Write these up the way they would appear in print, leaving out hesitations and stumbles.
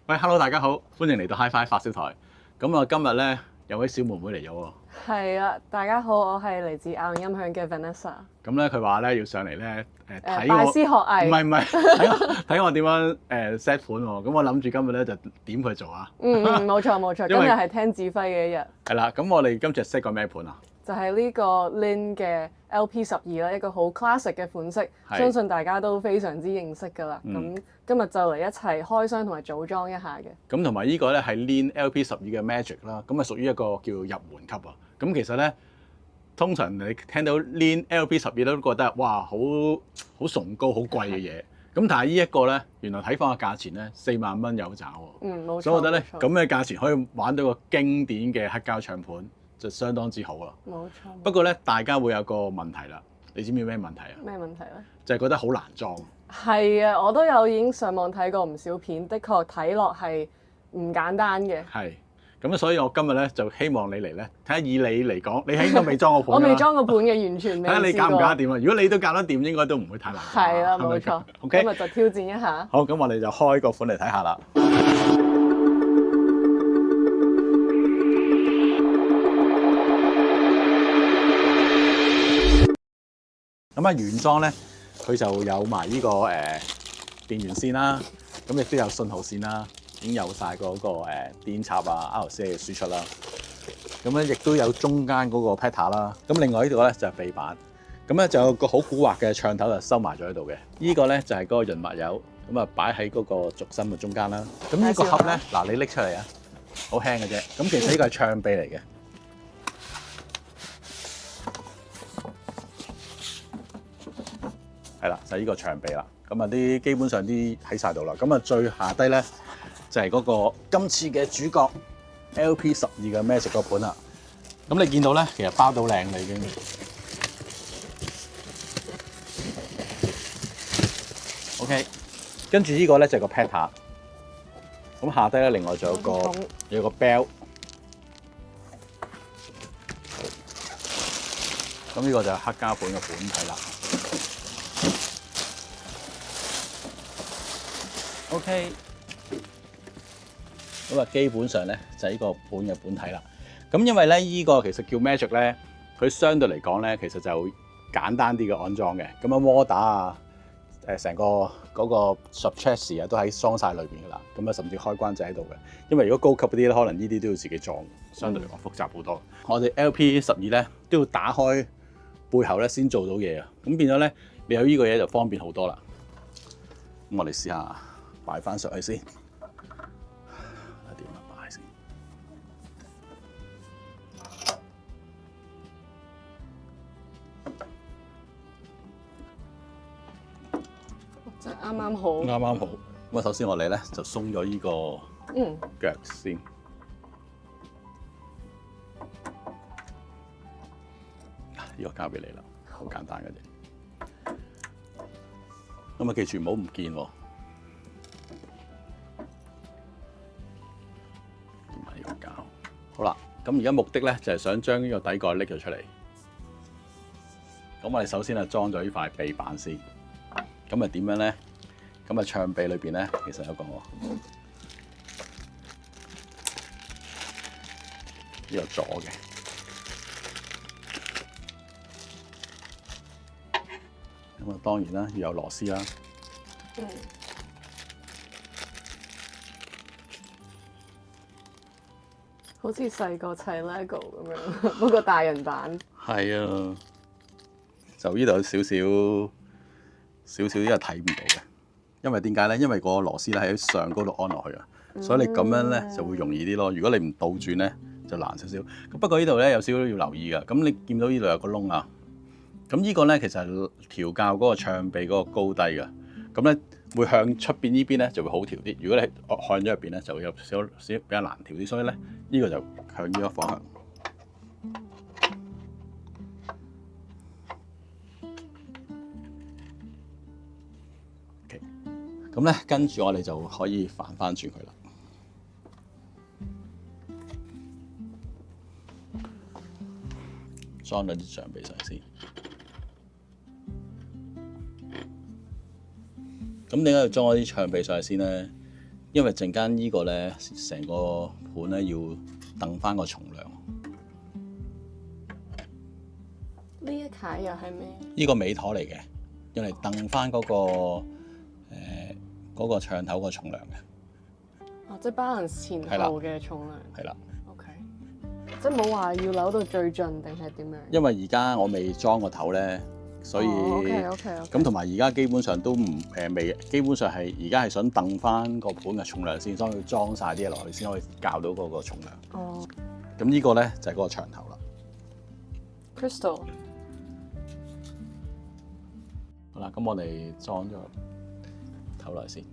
喂，Hello，大家好，歡迎嚟到 HiFi 發燒台。咁啊，今日咧有位小妹妹嚟咗喎。係啊，大家好，我係嚟自亞音響嘅 Vanessa。咁咧，佢話咧要上嚟咧睇我，拜師學藝。唔係睇我點樣set 盤喎。咁我諗住今日咧就點佢做啊。冇錯，今因為日係聽指揮嘅一日。係啦，咁我哋今次 set 個咩盤啊？就係呢個 Lin 嘅 LP12啦，一個好 classic 嘅款式，係相信大家都非常之認識㗎啦。咁今日就嚟一齊開箱同埋組裝一下嘅。咁同埋呢個咧係 Lin LP12嘅 Magic 啦，咁啊屬於一個叫入門級啊。咁其實咧，通常你聽到 Lin LP12都覺得哇好崇高、好貴嘅嘢。咁但係呢一個咧，原來睇翻個價錢咧4萬蚊有找喎。冇錯。所以我覺得咧，冇錯咁嘅價錢可以玩到個經典嘅黑膠唱盤，就相當之好啦。冇錯。不過咧，大家會有個問題啦，你知唔知咩問題啊？咩問題咧？就係覺得好難裝。係啊，我都有已經上網睇過唔少片，的確睇落係唔簡單嘅。係。咁所以我今日咧就希望你嚟咧，睇下以你嚟講，你係應該未裝過盤㗎啦。我未裝過盤嘅，完全未試過。睇下你搞唔搞得掂啊！如果你都搞得掂，應該都唔會太難。係啦，冇錯。 OK，今日就挑戰一下。好，咁我哋就開個款嚟睇下啦。咁啊，原裝咧佢就有埋呢個電源線啦，咁亦都有信號線啦，已經有晒嗰個電插啊、RCA 嘅輸出啦。咁咧亦都有中間嗰個 pattern 啦。咁另外呢度咧就係臂板，咁咧就有個好古惑嘅唱頭就收埋咗喺度嘅。呢個咧就係嗰個潤滑油，咁啊擺喺嗰個軸心嘅中間啦。咁呢個盒咧，嗱你拎出嚟啊，好輕嘅啫。咁其實呢個係唱臂嚟嘅。係啦，就係呢個長臂啦。咁啊啲基本上啲喺晒度啦。咁啊最下低咧就係嗰個今次嘅主角 LP12嘅 Magic 個盤啦。咁你見到咧，其實包到靚啦已經。OK， 跟住呢個咧就係個 pattern。咁下低咧另外仲有個 bell。咁呢個就係黑膠盤嘅本體啦。OK， 咁啊基本上咧就係呢個盤嘅本體啦。咁因為咧呢個其實叫 Magic 咧，佢相對嚟講咧其實就簡單啲嘅安裝嘅。咁啊摩打啊，成個嗰個 subchassis 啊都喺裝晒裏邊噶啦。咁啊甚至開關就喺度嘅。因為如果高級啲咧，可能呢啲都要自己裝，相對嚟講複雜好多。我哋 LP12咧都要打開背後咧先做到嘢啊。咁變咗咧，你有呢個嘢就方便好多啦。咁我哋試下擺翻上去先，點啊擺先？就啱啱好。啱啱好。咁啊，首先我哋咧就鬆咗呢個腳先。呢個交俾你啦，好簡單嘅啫。咁啊，記住唔好唔見喎。好啦，咁而家目的咧就係想將呢個底蓋拎咗出嚟。咁我哋首先啊裝咗呢塊臂板先。咁啊點樣咧？咁啊唱臂裏邊咧其實有個呢個座嘅。咁啊當然啦，要有螺絲啦。好似細個砌 LEGO 咁樣，不過大人版。係啊，就呢度有少少呢個睇唔到嘅，因為點解咧？因為個螺絲咧喺上高度安落去啊，所以你咁樣咧就會容易啲咯。如果你唔倒轉咧，就難少少。咁不過呢度咧有少少要留意㗎。咁你見到呢度有個窿啊，咁呢個咧其實係調校嗰個唱臂嗰個高低㗎。咁咧會向出邊呢邊咧就會好調啲。如果你向咗入邊咧，就會有少比較難調啲。所以咧呢個就向呢個方向。OK， 咁咧跟住我哋就可以反翻轉佢啦。裝咗啲橡皮上先。咁點解要裝嗰啲唱臂上去先咧？因為陣間呢個咧，成個盤咧要掟翻個重量。呢一楷又係咩？呢個尾陀嚟嘅，用嚟掟翻嗰個嗰個唱頭個重量嘅。哦，即係 balance 前後嘅重量。係啦。OK。即係冇話要扭到最盡定係點樣？因為而家我未裝個頭咧，所以咁同埋而家基本上都唔未，基本上係而家係想掟翻個盤嘅重量先，所以要裝晒啲嘢落去先可以校到嗰個重量。哦。咁呢個咧就係嗰個長頭啦。Crystal。好啦，咁我哋裝咗頭嚟先。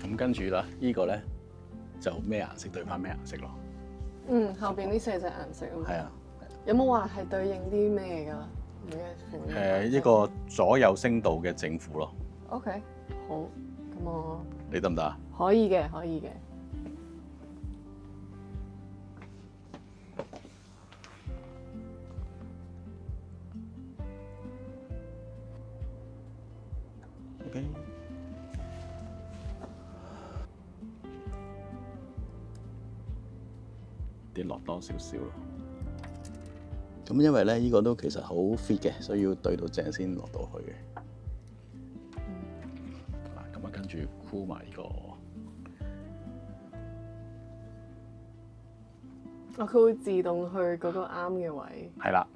咁跟住啦，呢個咧就咩顏色對翻咩顏色咯。嗯，後邊呢四隻顏色啊嘛。係啊。有冇話係對應啲咩㗎？每一款。一個左右聲道嘅正負咯。OK，好，咁我。你得唔得啊？可以嘅，可以嘅。OK。跌落多少少咯。咁因為咧，呢個都其實好 fit 嘅，所以要對到正先落到去嘅。嗱，咁啊跟住箍埋呢個。佢會自動去嗰個啱嘅位。係啦。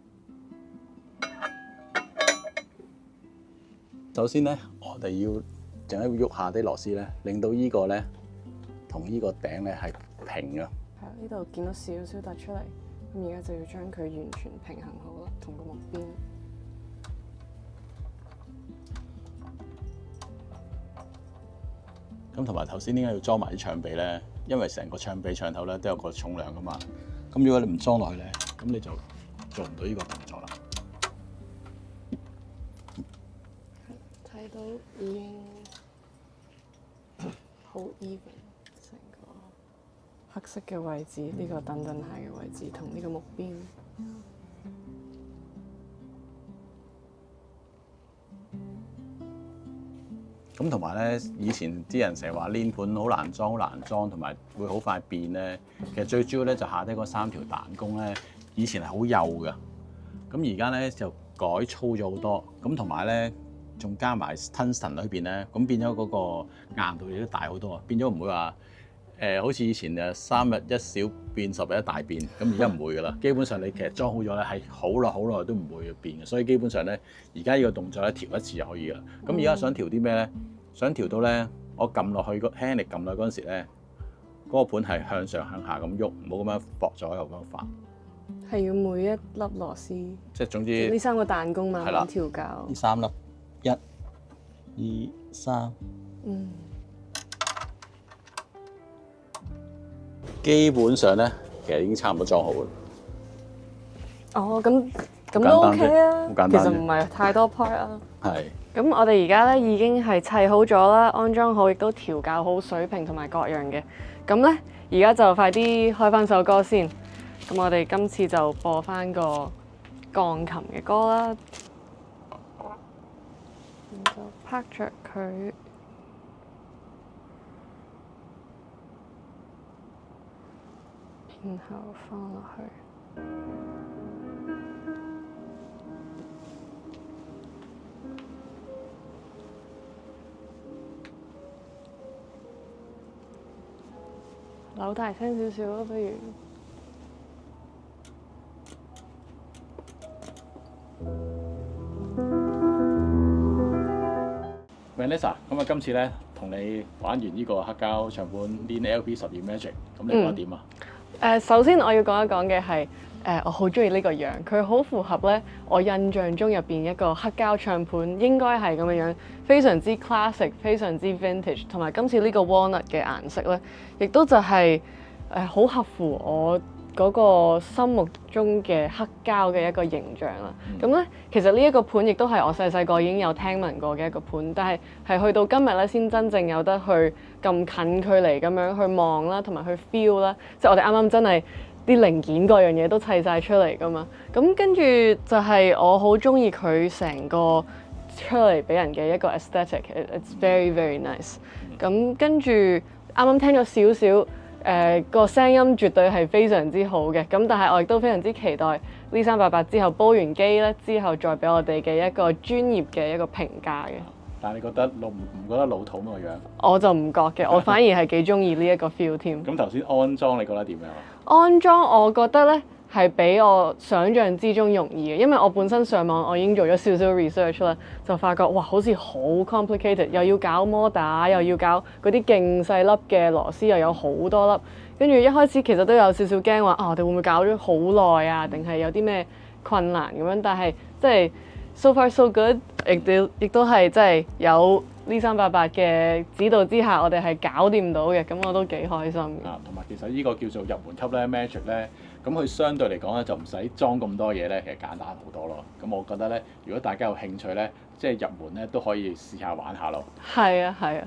首先咧，我哋要淨係喐下啲螺絲咧，令到呢個咧同呢個頂咧係平嘅。係呢度見到少少突出嚟，咁而家就要將佢完全平衡好啦，同個木邊。咁同埋頭先點解要裝埋啲唱臂咧？因為成個唱臂唱頭咧都有個重量噶嘛。咁如果你唔裝落去咧，咁你就做唔到呢個動作啦。睇到已經好 even，成個黑色嘅位置，呢個凳凳鞋嘅位置同呢個木邊。咁同埋咧，以前啲人成日話攣盤好難裝，好難裝，同埋會好快變咧。其實最主要咧就下低嗰3條彈弓咧，以前係好幼㗎。咁而家咧就改粗咗好多。咁同埋咧，仲加埋 tungsten 裏邊咧，咁變咗嗰個硬度亦都大好多啊！變咗唔會話好似以前3日一小變10日一大變。咁而家唔會㗎啦。基本上你其實裝好咗咧，係好耐都唔會變嘅。所以基本上咧，而家呢個動作咧調一次就可以㗎啦。咁而家想調啲咩咧？想調到咧，我撳落去個輕力撳落去嗰陣時咧，嗰個盤係向上向下咁喐，唔好咁樣駁咗又咁樣發。係要每一粒螺絲，即係總之呢3個彈弓慢慢調校。呢3粒，1、2、3。嗯。基本上咧，其實已經差唔多裝好啦。哦，咁都 OK 啊，好簡單，其實唔係太多 part 啊。係。咁我哋而家咧已經係砌好咗啦，安裝好，亦都調校好水平同埋各樣嘅。咁咧，而家就快啲開翻首歌先。咁我哋今次就播翻個鋼琴嘅歌啦，咁就拍着佢，然後放落去。扭大聲少少咯，不如。Vanessa，咁啊，今次咧同你玩完呢個黑膠唱盤 Lean LP12 Magic，咁你覺得點啊？首先我要講一講嘅係，我好中意呢個樣，佢好符合咧我印象中入邊一個黑膠唱盤應該係咁樣樣，非常之 classic， 非常之 vintage， 同埋今次呢個 walnut 嘅顏色咧，亦都就係好合乎我嗰個心目中嘅黑膠嘅一個形象啦。咁咧，其實呢一個盤亦都係我細細個已經有聽聞過嘅一個盤，但係去到今日咧，先真正有得去咁近距離咁樣去望啦，同埋去 feel 啦。即係我哋啱啱真係啲零件各樣嘢都砌晒出嚟噶嘛。咁跟住就係我好中意佢成個出嚟俾人嘅一個 aesthetic，it's very very nice。咁跟住啱啱聽咗少少。個聲音絕對係非常之好嘅，咁但係我亦都非常之期待呢388之後煲完機咧，之後再俾我哋嘅一個專業嘅一個評價嘅。但係你覺得唔覺得老土咁個樣？我就唔覺嘅，我反而係幾中意呢一個 feel 添。咁頭先安裝你覺得點樣啊？安裝我覺得咧係比我想象之中容易嘅，因為我本身上網我已經做咗少少 research 啦，就發覺哇好似好 complicated， 又要搞摩打，又要搞嗰啲勁細粒嘅螺絲，又有好多粒，跟住一開始其實都有少少驚話我哋會唔會搞咗好耐啊，定係有啲咩困難咁樣？但係即係 so far so good， 亦都係即係有呢388嘅指導之下，我哋係搞掂到嘅，咁我都幾開心嘅。同埋其實呢個叫做入門級咧 Magic 咧。咁佢相對嚟講咧就唔使裝咁多嘢咧，其實簡單好多咯。咁我覺得咧，如果大家有興趣咧，即係入門咧都可以試下玩下咯。係啊，係啊。